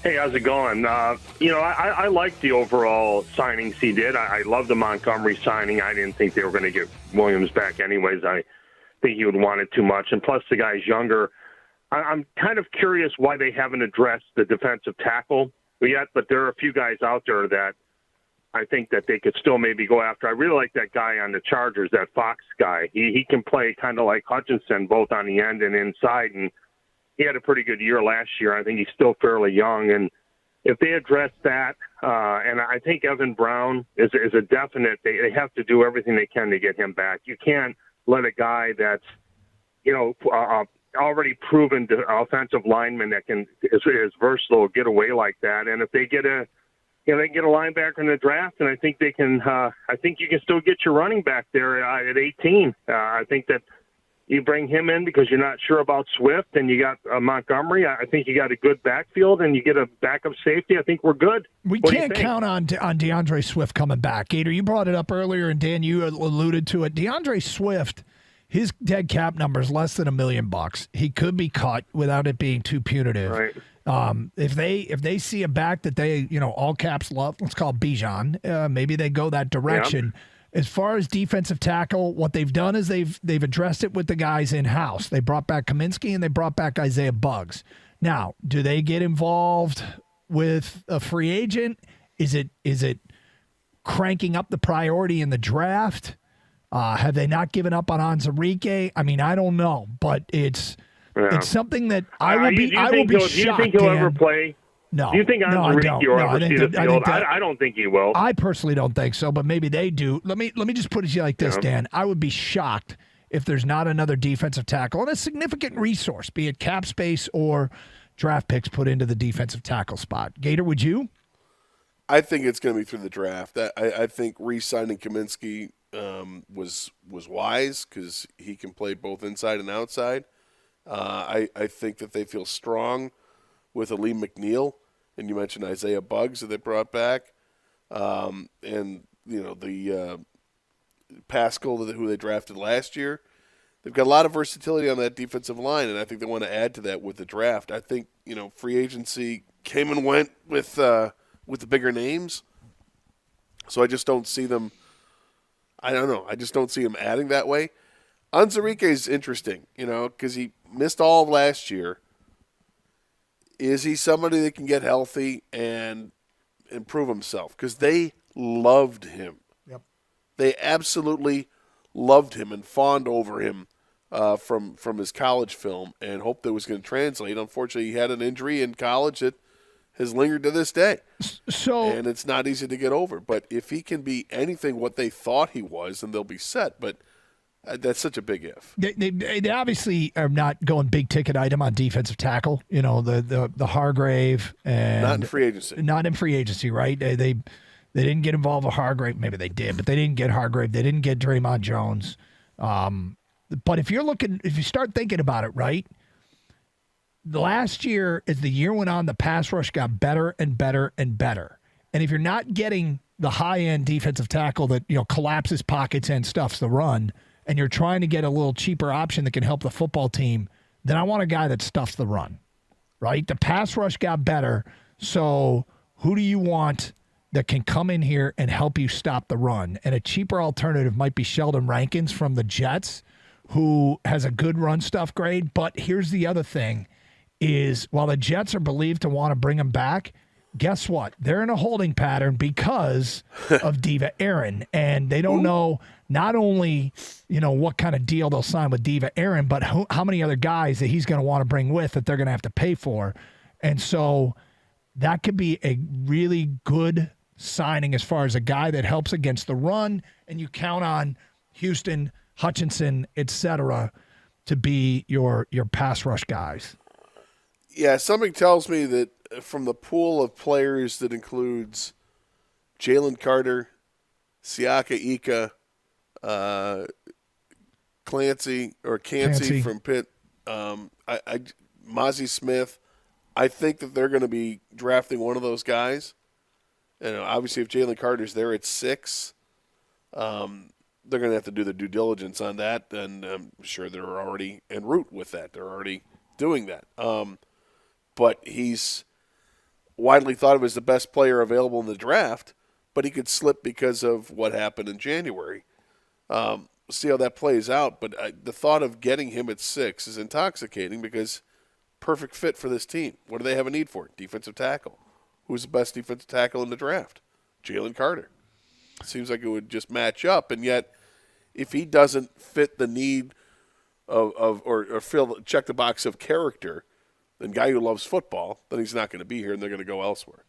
Hey, how's it going? I like the overall signings he did. I love the Montgomery signing. I didn't think they were going to get Williams back anyways. I think he would want it too much. And plus, the guy's younger. I'm kind of curious why they haven't addressed the defensive tackle yet, but there are a few guys out there that I think that they could still maybe go after. I really like that guy on the Chargers, that Fox guy. He can play kind of like Hutchinson, both on the end and inside, and he had a pretty good year last year. I think he's still fairly young, and if they address that, and I think Evan Brown is a definite. They have to do everything they can to get him back. You can't let a guy that's already proven offensive lineman that is versatile get away like that. And if they get a they can get a linebacker in the draft, and I think they can. I think you can still get your running back there at 18. I think that you bring him in because you're not sure about Swift, and you got Montgomery. I think you got a good backfield, and you get a backup safety. I think we're good. We can't count on DeAndre Swift coming back. Gator, you brought it up earlier, and Dan, you alluded to it. DeAndre Swift, his dead cap number is less than $1 million. He could be cut without it being too punitive. Right. If they see a back that they all caps love, let's call Bijan, maybe they go that direction. Yeah. As far as defensive tackle, what they've done is they've addressed it with the guys in house. They brought back Kaminsky and they brought back Isaiah Buggs. Now, do they get involved with a free agent? Is it cranking up the priority in the draft? Have they not given up on Onwuzurike? I mean, I don't know, but it's something that I will be shocked. Do you think he'll ever play? No. Do you think Onwuzurike will ever see the field? I don't think he will. I personally don't think so, but maybe they do. Let me just put it to you like this, Dan. I would be shocked if there's not another defensive tackle and a significant resource, be it cap space or draft picks, put into the defensive tackle spot. Gator, would you? I think it's going to be through the draft. I think re-signing Kaminsky was wise because he can play both inside and outside. I think that they feel strong with Aleem McNeil, and you mentioned Isaiah Buggs that they brought back, and the Pascal who they drafted last year. They've got a lot of versatility on that defensive line, and I think they want to add to that with the draft. I think free agency came and went with the bigger names, so I just don't see them. I don't know. I just don't see him adding that way. Onwuzurike is interesting, because he missed all of last year. Is he somebody that can get healthy and improve himself? Because they loved him. Yep. They absolutely loved him and fawned over him from his college film and hoped that it was going to translate. Unfortunately, he had an injury in college that has lingered to this day. And it's not easy to get over. But if he can be anything what they thought he was, then they'll be set. But that's such a big if. They obviously are not going big ticket item on defensive tackle. The Hargrave and not in free agency. Not in free agency, right? They didn't get involved with Hargrave. Maybe they did, but they didn't get Hargrave. They didn't get Draymond Jones. But if you start thinking about it, right? The last year, as the year went on, the pass rush got better and better and better. And if you're not getting the high end defensive tackle that collapses pockets and stuffs the run, and you're trying to get a little cheaper option that can help the football team, then I want a guy that stuffs the run, right? The pass rush got better, so who do you want that can come in here and help you stop the run? And a cheaper alternative might be Sheldon Rankins from the Jets, who has a good run stuff grade. But here's the other thing is, while the Jets are believed to want to bring him back, guess what? They're in a holding pattern because of Diva Aaron, and they don't know not only what kind of deal they'll sign with Diva Aaron, but how many other guys that he's going to want to bring with that they're going to have to pay for. And so that could be a really good signing as far as a guy that helps against the run, and you count on Houston, Hutchinson, etc., to be your pass rush guys. Yeah, something tells me that from the pool of players that includes Jalen Carter, Siaka Ika, Clancy from Pitt, Mozzie Smith, I think that they're going to be drafting one of those guys. And obviously, if Jalen Carter's there at 6, they're going to have to do the due diligence on that, and I'm sure they're already en route with that. They're already doing that. But he's widely thought of as the best player available in the draft, but he could slip because of what happened in January. See how that plays out. But the thought of getting him at 6 is intoxicating because perfect fit for this team. What do they have a need for? Defensive tackle. Who's the best defensive tackle in the draft? Jalen Carter. Seems like it would just match up, and yet if he doesn't fit the need or check the box of character, then guy who loves football, then he's not going to be here, and they're going to go elsewhere.